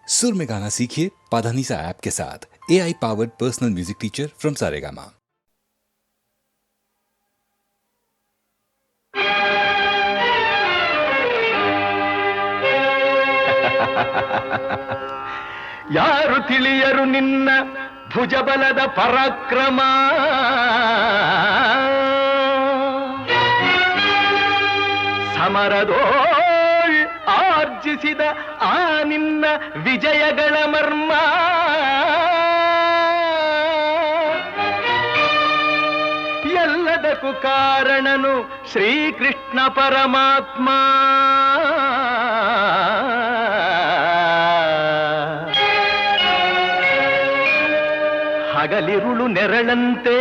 सुर में गाना सीखिए पाधानीसा ऐप के साथ। AI powered personal music teacher from Saregama. ಯಾರು ತಿಳಿಯರು ನಿನ್ನ ಭುಜಬಲದ ಪರಾಕ್ರಮ, ಸಮರದೋಳ್ ಆರ್ಜಿಸಿದ ಆ ನಿನ್ನ ವಿಜಯಗಳ ಮರ್ಮ. ಎಲ್ಲದಕ್ಕೂ ಕಾರಣನು ಶ್ರೀಕೃಷ್ಣ ಪರಮಾತ್ಮ. ಹಗಲಿರುಳು ನೆರಳಂತೆ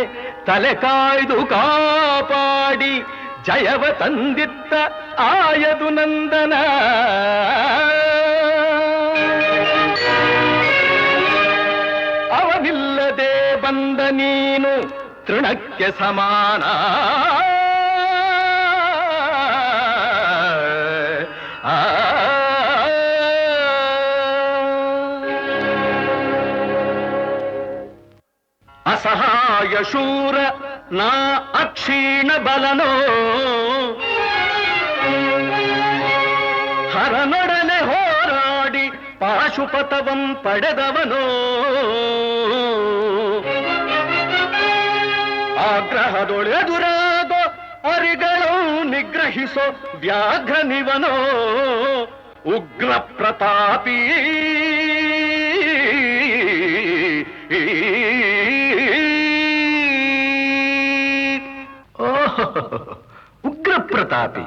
ತಲೆ ಕಾಯ್ದು ಕಾಪಾಡಿ ಜಯವ ತಂದಿತ್ತ ಆಯದು ನಂದನ. ಅವನಿಲ್ಲದೆ ಬಂದ ನೀನು ತೃಣಕ್ಕೆ ಸಮಾನ. ಅಸಹಾಯ ಶೂರ ನಾ ಅಕ್ಷೀಣ ಬಲನೋ, ಹರನೊಡನೆ ಹೋರಾಡಿ ಪಾಶುಪತವಂ ಪಡೆದವನೋ. ಆಗ್ರಹದೊಳೆದುರಾಗೋ ಅರಿಗಳು ನಿಗ್ರಹಿಸೋ ವ್ಯಾಘ್ರನಿವನೋ. ಉಗ್ರ ಪ್ರತಾಪಿ ಉಗ್ರ ಪ್ರತಾಪಿ.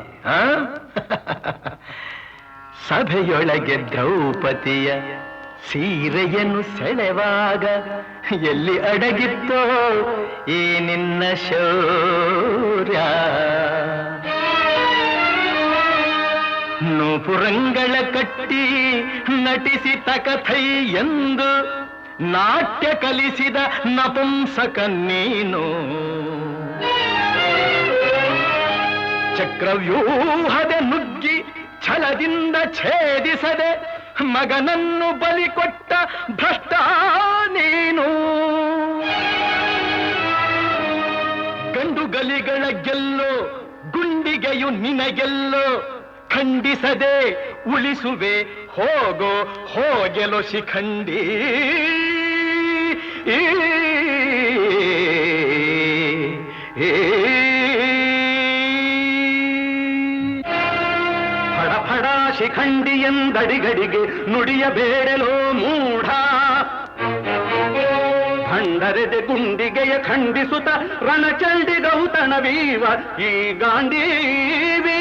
ಸಭೆಯೊಳಗೆ ದ್ರೌಪದಿಯ ಸೀರೆಯನ್ನು ಸೆಳೆವಾಗ ಎಲ್ಲಿ ಅಡಗಿತ್ತೋ ಈ ನಿನ್ನ ಶೌರ್ಯ. ನೂಪುರಂಗಳ ಕಟ್ಟಿ ನಟಿಸಿ ತಕಥೈ ಎಂದು ನಾಟ್ಯ ಕಲಿಸಿದ ನಪುಂಸಕ ನೀನು. ಚಕ್ರವ್ಯೂಹದ ನುಗ್ಗಿ ಛಲದಿಂದ ಛೇದಿಸದೆ ಮಗನನ್ನು ಬಲಿ ಕೊಟ್ಟ ಭ್ರಷ್ಟ ನೀನು. ಗಂಡುಗಲಿಗಳ ಗೆಲ್ಲೋ ಗುಂಡಿಗೆಯು ನಿನಗೆಲ್ಲೋ. ಖಂಡಿಸದೆ ಉಳಿಸುವೆ ಹೋಗೋ ಹೋಗೆಲೋ ಶಿಖಂಡಿ. ಫಡ ಶಿಖಂಡಿ ಎಂದಡಿಗಡಿಗೆ ನುಡಿಯಬೇಡಲೋ ಮೂಢ. ಭಂಡರೆದೆ ಗುಂಡಿಗೆಯ ಖಂಡಿಸುತ್ತ ರಣಚಂಡಿ ಗೌತಣವೀವ ಈ ಗಾಂಧೀವಿ.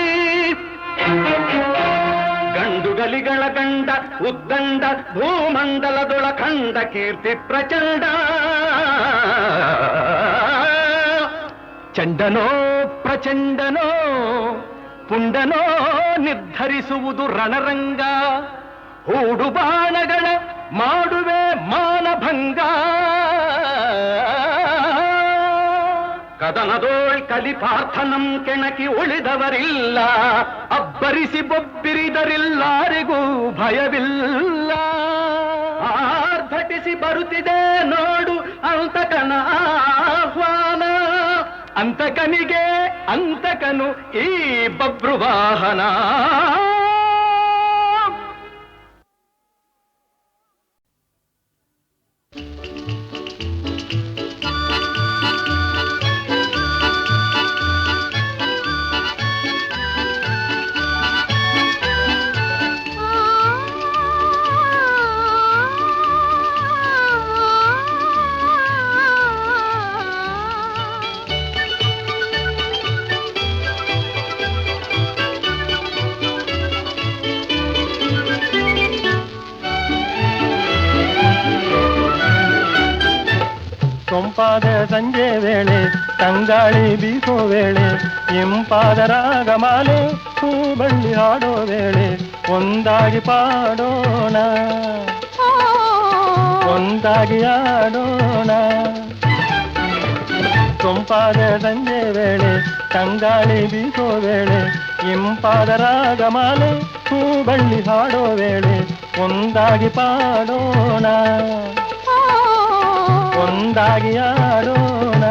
ಗಂಡುಗಲಿಗಳ ಗಂಡ ಉದ್ದಂಡ ಭೂಮಂಡಲದೊಳ ಖಂಡ ಕೀರ್ತಿ ಪ್ರಚಂಡ. ಚಂಡನೋ ಪ್ರಚಂಡನೋ ಪುಂಡನೋ ನಿರ್ಧರಿಸುವುದು ರಣರಂಗ. ಹೂಡು ಬಾಣಗಳ ಮಾಡುವೆ ಮಾನಭಂಗ. ಕದನದೋಳ್ ಕಲಿಪಾರ್ಥನಂ ಕೆಣಕಿ ಉಳಿದವರಿಲ್ಲ. ಅಬ್ಬರಿಸಿ ಬೊಬ್ಬಿರಿದರಿಲ್ಲಾರಿಗೂ ಭಯವಿಲ್ಲ. ಆರ್ಭಟಿಸಿ ಬರುತ್ತಿದೆ ನೋಡು ಅಂತಕನ ಆಹ್ವಾನ. ಅಂತಕನಿಗೆ ಅಂತಕನು ಈ ಬಭ್ರುವಾಹನ. ಸೊಂಪಾದ ಸಂಜೆ ವೇಳೆ ತಂಗಾಳಿ ಬೀಸೋ ವೇಳೆ ಇಂಪಾದ ರಾಗಮಾಲೆ ಹೂಬಳ್ಳಿ ಹಾಡೋ ವೇಳೆ ಒಂದಾಗಿ ಪಾಡೋಣ, ಒಂದಾಗಿ ಆಡೋಣ. ಸೊಂಪಾದ ಸಂಜೆ ವೇಳೆ ತಂಗಾಳಿ ಬೀಸೋ ವೇಳೆ ಇಂಪಾದ ರಾಗಮಾಲೆ ಹೂಬಳ್ಳಿ ಹಾಡೋ ವೇಳೆ ಒಂದಾಗಿ ಪಾಡೋಣ, ಒಂದಾಗಿ ಆಡೋಣ.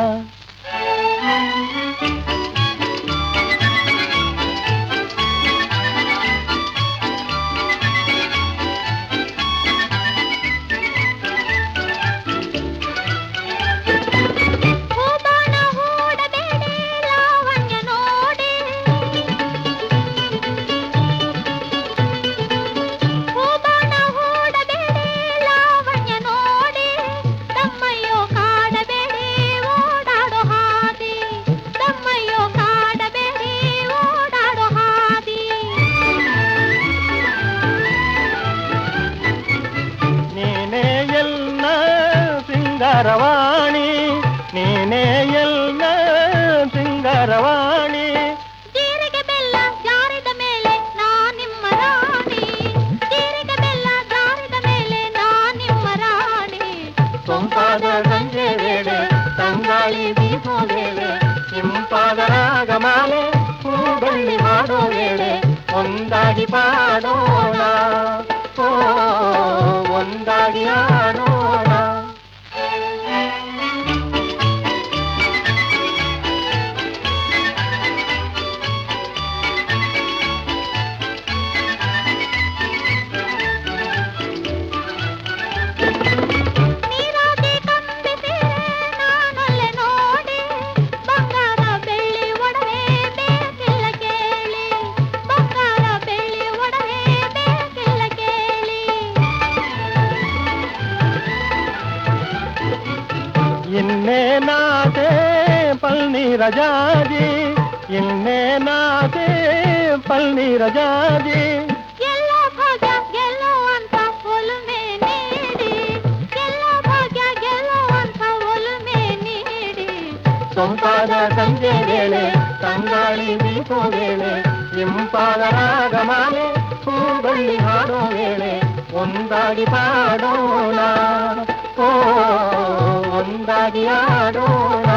ಸಿಂಗಾರವಾಣಿ ನೀನೇ ಎಲ್ಲ ಸಿಂಗಾರವಾಣಿ. ಜೀರಿಗೆ ಬೆಲ್ಲ ಜಾರಿದ ಮೇಲೆ ನಾ ನಿಮ್ಮ ರಾಣಿ, ಜೀರಿಗೆ ಬೆಲ್ಲ ಜಾರಿದ ಮೇಲೆ ನಾ ನಿಮ್ಮ ರಾಣಿ. ಸೊಂಪಾದ ಸಂಜೆ ವೇಳೆ ತಂಗಾಳಿ ಬೀಸೋ ವೇಳೆ ಇಂಪಾದ ರಾಗಮಾಲೆ ಹೂಬಳ್ಳಿ ಮಾಡೋ ವೇಳೆ ಒಂದಾಗಿ ಪಾಡೋಣ, ಒಂದಾಗಿ ಆಡೋಣ. ಇನ್ನೇ ನಾತೆ ಪಲ್ನೀರ ಜಾಜಿ, ಇನ್ನೇ ನಾತೆ ಪಲ್ನೀರ ಜಾಜಿ. ಎಲ್ಲೋ ಭಾಗ್ಯ ಗೆಲ್ಲೋ ಅಂತ ಒಲುಮೆ ನೀಡಿ, ಎಲ್ಲೋ ಭಾಗ್ಯ ಗೆಲ್ಲೋ ಅಂತ ಒಲುಮೆ ನೀಡಿ. ಸೊಂಪಾದ ಸಂಜೆ ವೇಳೆ ತಂಗಾಳಿ ಬೀಸೋ ವೇಳೆ ಇಂಪಾದ ರಾಗಮಾಲೆ ಹೂಬಳ್ಳಿ ಹಾಡೋ ವೇಳೆ ಒಂದಾಗಿ ಪಾಡೋಣ, ಒಂದಾಗಿ ಆಡೋಣ.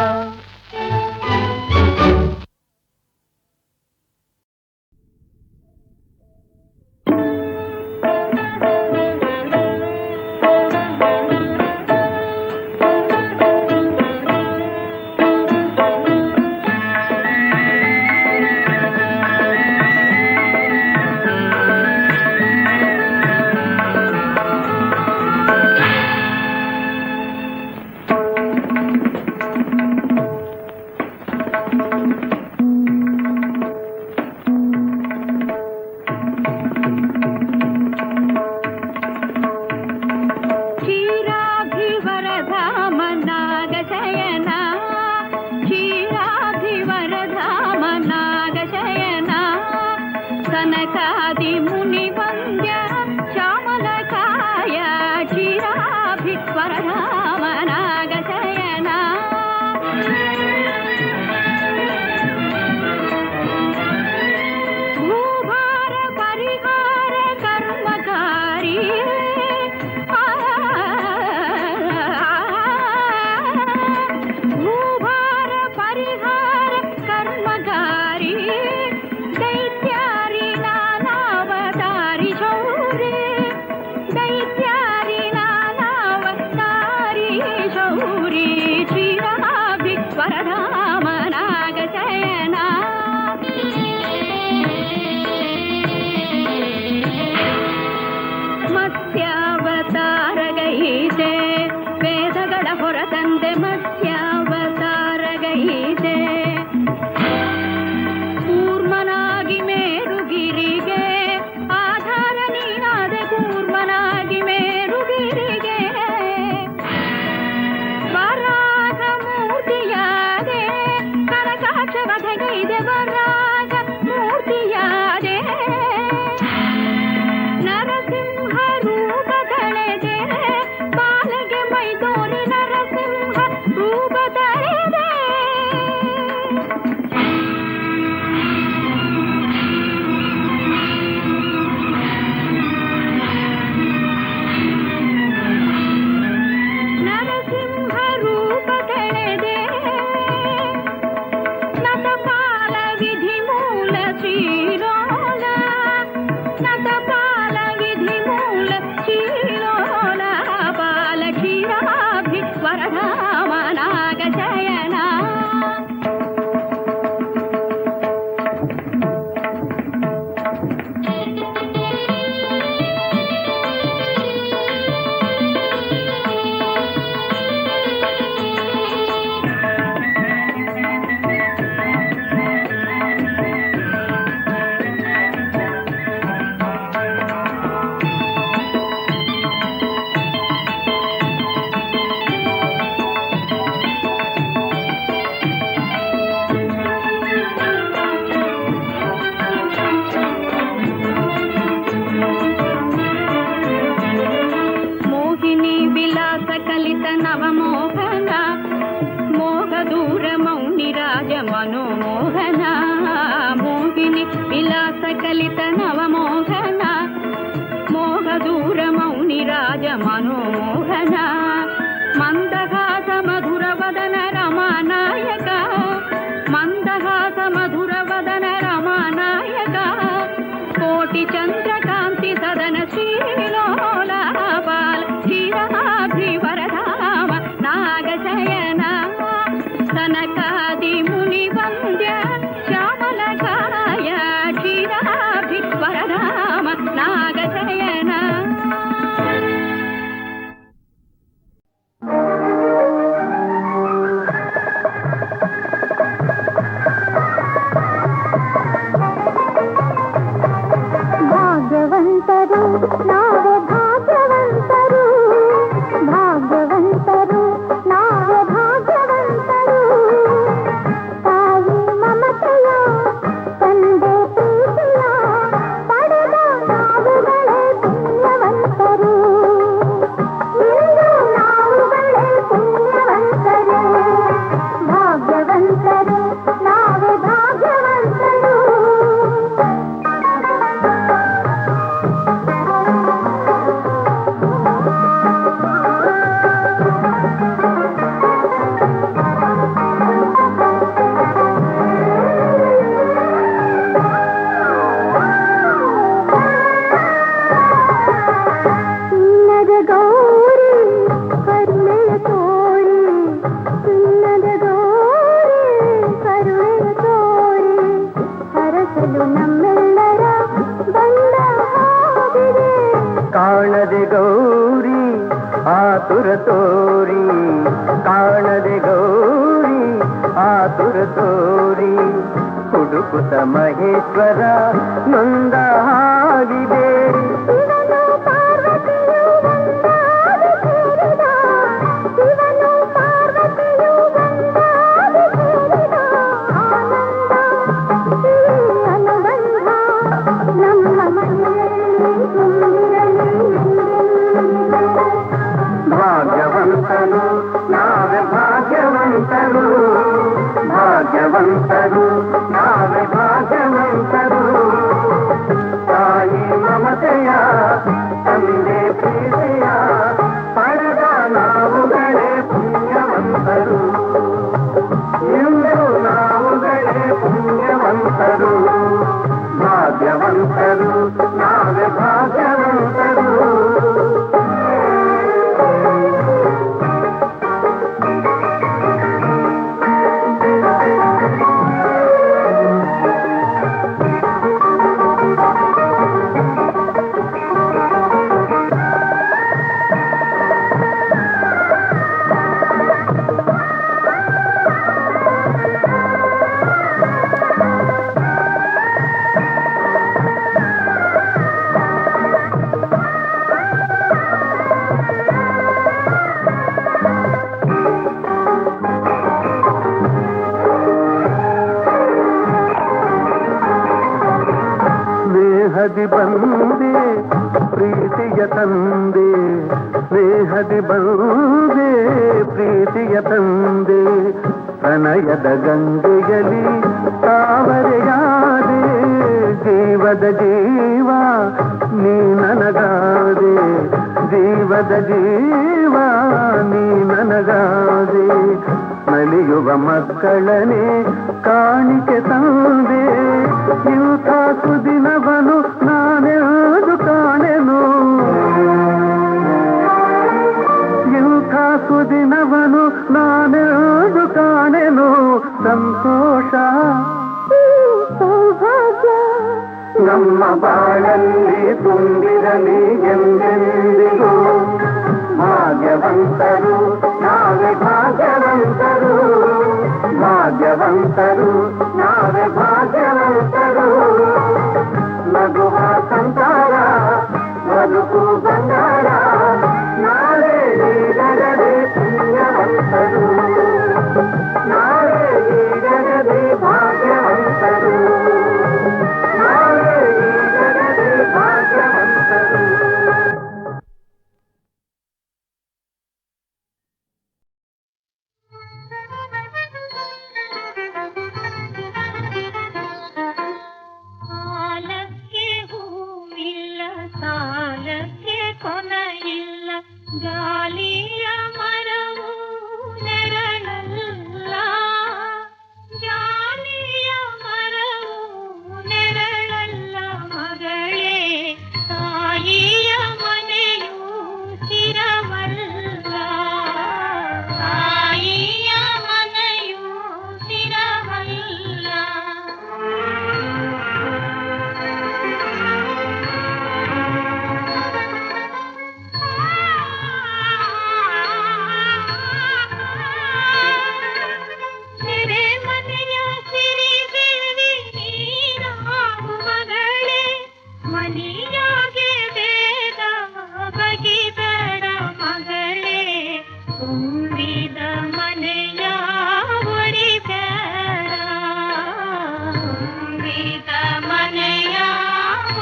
ರಾಜ ಮನೋಹನ ಮಂದಹಾಸ ಮಧುರ ವದನ ರಮಾನಾಯಕ ಮಂದಹಾಸ ಮಧುರ ವದನ ರಮಾನಾಯಕ ಕೋಟಿ ಚಂದ್ರಕಾಂತಿ ಸದನ ಶ್ರೀಲೋಲ ಬಾಲ ಕ್ಷೀರಾಭಿವರಧಾಮ ನಾಗಶಯನ ಸನಕಾದಿ ಮುನಿ ವಂದ್ಯ ಶ್ಯಾಮಲಕಾಯ ಕ್ಷೀರಾಭಿವರಧಾಮ ನಾಗಶಯನ. ಭಾಗ್ಯವಂತರು ನಾವೇ ಭಾಗ್ಯವಂತರು ಭಾಗ್ಯವಂತರು ನಾವೇ ಭಾಗ್ಯವಂತರು ತಾಯಿ ಮಮತೆಯ ತಂದೆ ಪ್ರೀತಿಯ ಪಡೆದ ನಾವುಗಳೇ ಪುಣ್ಯವಂತರು ಇಂದು ನಾವುಗಳೇ ಪುಣ್ಯವಂತರು ಭಾಗ್ಯವಂತರು ನಾವೇ ಭಾಗ್ಯವಂತರು. ಚಿನ್ನದ ಗೌರಿ ಕರುಣೆಯ ತೋರಿ ಚಿನ್ನದ ಗೌರಿ ಕರುಣೆಯ ತೋರಿ ಹರಸಲು ನಮ್ಮೆಲ್ಲರ ಬಂದ ಹಾವಿದೆ. ಕಾಣದೆ ಗೌರಿ ಆತುರ ತೋರಿ ಕಾಣದೆ ಗೌರಿ ಆತುರ ತೋರಿ ಹುಡುಕುತ ಮಹೇಶ್ವರ ನೊಂದ ಹಾಗಿದೆ. ಶಿವನು ಪಾರ್ವತಿಯು ಒಂದಾಗಿ ಸೇರಿದ ಶಿವನು ಪಾರ್ವತಿಯು ಒಂದಾಗಿ ಸೇರಿದ ಆನಂದ ಈ ಅನುಬಂಧ ನಮ್ಮ ಮನೆಯಲ್ಲಿ ತುಂಬಿರಲಿ ಎಂದೆಂದಿಗೂ. ಭಾಗ್ಯವಂತರು ನಾವೇ ಭಾಗ್ಯವಂತರು ಭಾಗ್ಯವಂತರು ನಾವೇ ಭಾಗ್ಯವಂತರು ತಾಯಿ ಮಮತೆಯ ತಂದೆ ಪ್ರೀತಿಯ ಪಡೆದ ನಾವುಗಳೇ ಪುಣ್ಯವಂತರು ಇಂದು ನಾವುಗಳೇ ಪುಣ್ಯವಂತರು ಭಾಗ್ಯವಂತರು ನಾವೇ ಭಾಗ್ಯವಂತರು. ಸ್ನೇಹದಿ ಬಂದೆ ಪ್ರೀತಿಯ ತಂದೆ ಸ್ನೇಹದಿ ಬಂದೆ ಪ್ರೀತಿಯ ತಂದೆ ಪ್ರಣಯದ ಗಂಗೆಯಲ್ಲಿ ತಾವರೆಯಾದೆ ಜೀವದ ಜೀವ ನೀ ನನಗಾದೆ ಜೀವದ ಜೀವ ನೀ ನನಗಾದೆ ನಲಿಯುವ ಮಕ್ಕಳನೆ ಕಾಣಿಕೆ ತಂದೆ ಇಂಥ ಸುದಿನವನು ನಾನೆಂದು ಕಾಣೆನು ಇಂಥ ಸುದಿನವನು ನಾನೆಂದು ಕಾಣೆನು ಸಂತೋಷ ಸೌಭಾಗ್ಯ ನಮ್ಮ ಬಾಳಲ್ಲಿ ತುಂಬಿರಲಿ ಎಂದೆಂದಿಗೂ ಭಾಗ್ಯವಂತರು ನಾವೇ ಭಾಗ್ಯವಂತರು ಭಾಗ್ಯವಂತರು ನಾವೇ ಭಾಗ್ಯವಂತರು ನಗುವ ಸಂಸಾರ ಬದುಕು ಬಂಗಾರ ನಾವೇ ಈಗಲೇ ಪುಣ್ಯವಂತರು ನಾವೇ ಈಗಲೇ ಭಾಗ್ಯವಂತರು ನಾವೇ ಈಗಲೇ ಭಾಗ್ಯವಂತರು. ಜಾಲಿಯ ಮರವು ನೆರಳಲ್ಲ, ಜಾಲಿಯ ಮರವು ನೆರಳಲ್ಲ ಮಗಳೇ, ತಾಯಿಯ ಮನೆಯು ಸ್ಥಿರವಲ್ಲ, ತಾಯಿಯ ಮನೆಯು ಸ್ಥಿರವಲ್ಲ. ನೆರೆ ಮನೆಯ ಸಿರಿದೇವಿ ನೀನಾಗು ಮಗಳೇ, ಮನಿಯಾಗೆ ಬೇಡ ಬಗಿಬೇಡ ಮಗಳೇ, ತುಂಬಿದ ಮನೆಯ ಒಡಿಬೇಡ, ತುಂಬಿದ ಮನೆಯ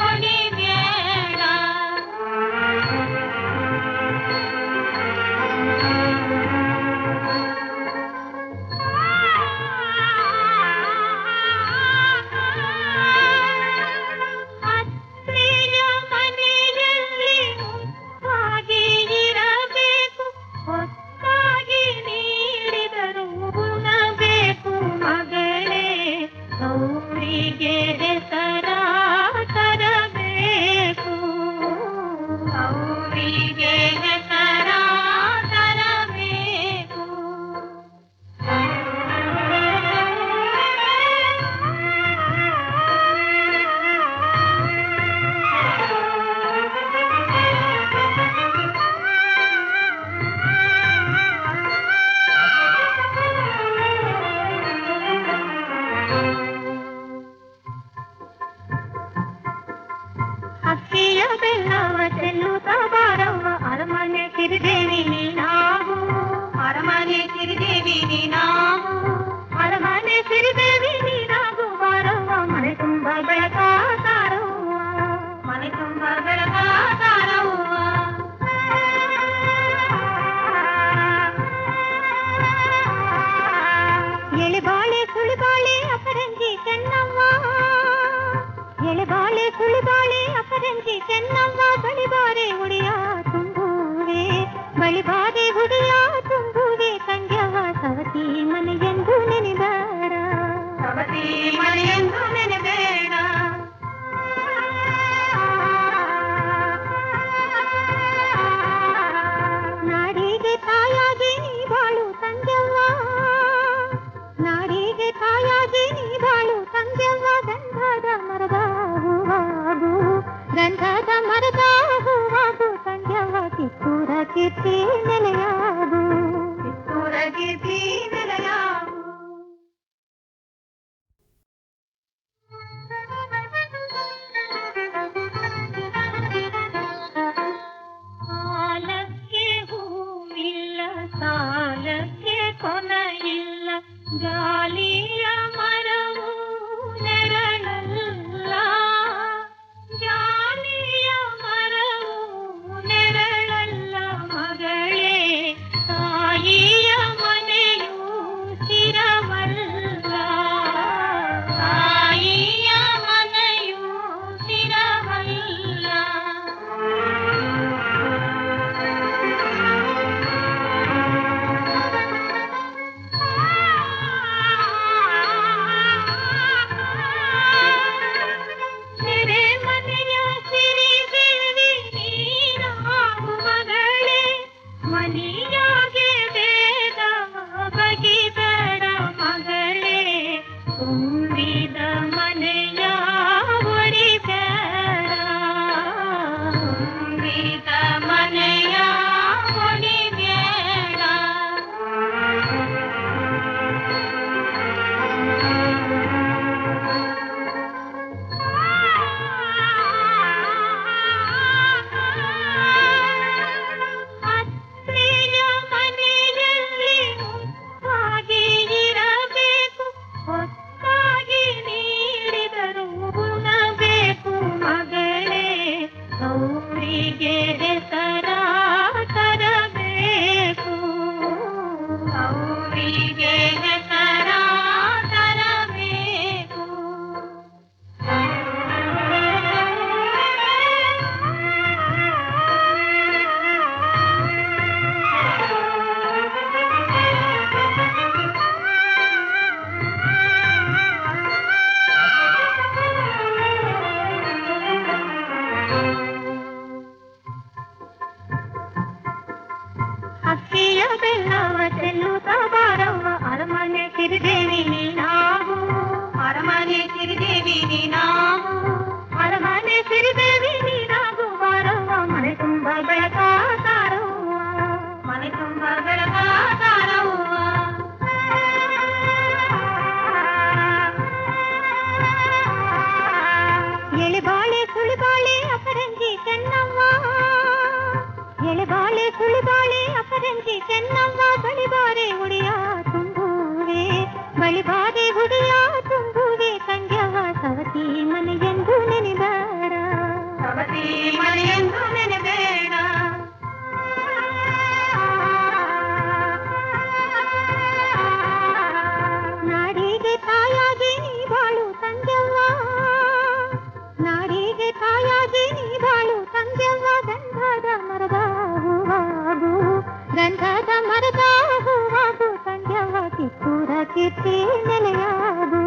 ಒಡಿಬೇಡ. ಅತ್ತೆಯ ಮನೆಯಲ್ಲಿ ಮುತ್ತಾಗಿ ಇರಬೇಕು, ಹೊತ್ತಾಗಿ ನೀಡಿದರು ಉಣಬೇಕು ಮಗಳೇ, ಅವರಿಗೆ ಹೆಸರ ತರಬೇಕು, ಅವರಿಗೆ ಹೆಸರ ತರಬೇಕು. ಅಕ್ಕಿಯ ಬೆಲ್ಲವ ಚೆಲ್ಲುತ್ತ ಬಾರವ್ವ, ಅರಮನೆ ಸಿರಿದೇವಿ ನೀನಾಗು, ಅರಮನೆ ಸಿರಿದೇವಿ ನೀನಾಗು, ಅರಮನೆ ಸಿರಿದೇವಿ ನೀನಾಗು ಬಾರವ್ವ, ಮನೆ ತುಂಬ ಬೆಳಕ ತಾರವ್ವ, ಮನೆ ತುಂಬ ಬೆಳಕ ತಾರವ್ವ. ಎಳೆಬಾಳೆ ಸುಳಿಬಾಳೆ ಅಪರಂಜಿ ಚೆನ್ನವ್ವ, ಎಳೆಬಾಳೆ ಸುಳಿಬಾಳೆ ಅಪರಂಜಿ ಚೆನ್ನವ್ವ, ಬಳಿಬಾರೆ ಉಡಿಯ ತುಂಬುವೆ, ಬಳಿಬಾರೆ ಉಡಿಯ ತುಂಬುವೆ ತಂಗ್ಯವ, ಸವತಿ ಮನೆಯೆಂದು ನೆನೆಬೇಡ, ಸವತಿ ಮನೆಯೆಂದು ನೆನೆಬೇಡ. ನಾಡಿಗೆ ತಾಯಾಗಿ ನೀ ಬಾಳು ತಂಗ್ಯವ್ವ, ನಾಡಿಗೆ ತಾಯಾಗಿ ನೀ ಬಾಳು ತಂಗ್ಯವ್ವ, ಗಂಧದ ಮರದ ಹೂವಾಗು, ಗಂಧದ ಮರದ ಹೂವಾಗು ತಂಗ್ಯವ್ವ, ಕಿತ್ತೂರ ಕೀರ್ತಿ ನೆಲೆಯಾಗು, ಕಿತ್ತೂರ ಕೀರ್ತಿ ನೆಲೆಯಾಗು. ಸಾಲಕ್ಕೆ ಹೂವಿಲ್ಲ, ಸಾಲಕ್ಕೆ ಕೊನೆಯಿಲ್ಲ, ಜಾಲಿಯ ಮರವು ನೆರಳಲ್ಲ, ಜಾಲಿಯ ಮರವು ನೆರಳಲ್ಲ ಮಗಳೇ, ತಾಯಿಯ ಮನೆಯು ಸ್ಥಿರವಲ್ಲ, ತಾಯಿಯ ಮನೆಯು ಸ್ಥಿರವಲ್ಲ. ನೆರೆ ಮನೆಯ ಸಿರಿದೇವಿ ನೀನಾಗು ಮಗಳೇ, ಮನಿಯಾಗೆ ಬೇಡ ಬಗಿಬೇಡ ಮಗಳೇ, ತುಂಬಿದ ಮನೆಯ ಒಡಿಬೇಡ, ತುಂಬಿದ ಮನೆಯ ಒಡಿಬೇಡ. ಅತ್ತೆಯ ಬೆಲ್ಲವ ಚೆಲ್ಲುತ್ತ ಬಾರವ್ವ ಅರಮನೆ ಸಿರಿದೇವಿ ನೀನಾಗು ಅರಮನೆ ಸಿರಿದೇವಿ ನೀನಾಗು ಅರಮನೆ ಸಿರಿದೇವಿ ನೀನಾಗು ಬಾರವ್ವ ಮನೆ ತುಂಬ ಬೆಳಕ ತಾರವ್ವ ಮನೆ ತುಂಬ ಬೆಳಕ ತಾರವ್ವ ಎಳೆಬಾಳೆ ಸುಳಿಬಾಳೆ ಅಪರಂಜಿ ಚೆನ್ನವ್ವ ಎಳೆಬಾಳೆ ಸುಳಿಬಾಳೆ ಅಪರಂಜಿ ಚೆನ್ನವ್ವ ಬಳಿಬಾರೆ ಉಡಿಯ ತುಂಬುವೆ ಬಳಿಬಾರೆ ಉಡಿಯ ತುಂಬುವೆ ಸಂಗ್ಯವ ಸವತಿ ಮನೆಯೆಂದು ನೆನೆಬೇಡ ಸವತಿ ಮನೆಯೆಂದು ನೆನೆಬೇಡ ನಾಡಿಗೆ ತಾಯಾಗಿ ನೀ ಬಾಳು ಸಂಗ್ಯವ್ವ ನಾಡಿಗೆ ತಾಯಾಗಿ ನೀ ಬಾಳು ಸಂಗ್ಯವ್ವ ಗಂಧದ ಮರದ ಹೂವಾಗು ಗಂಧದ ಮರದ ಹೂವಾಗು ಸಂಗ್ಯವ್ವ ಕಿತ್ತೂರ ಕೀರ್ತಿ ನೆಲೆಯಾಗು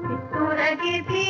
ಕಿತ್ತೂರ ಕೀರ್ತಿ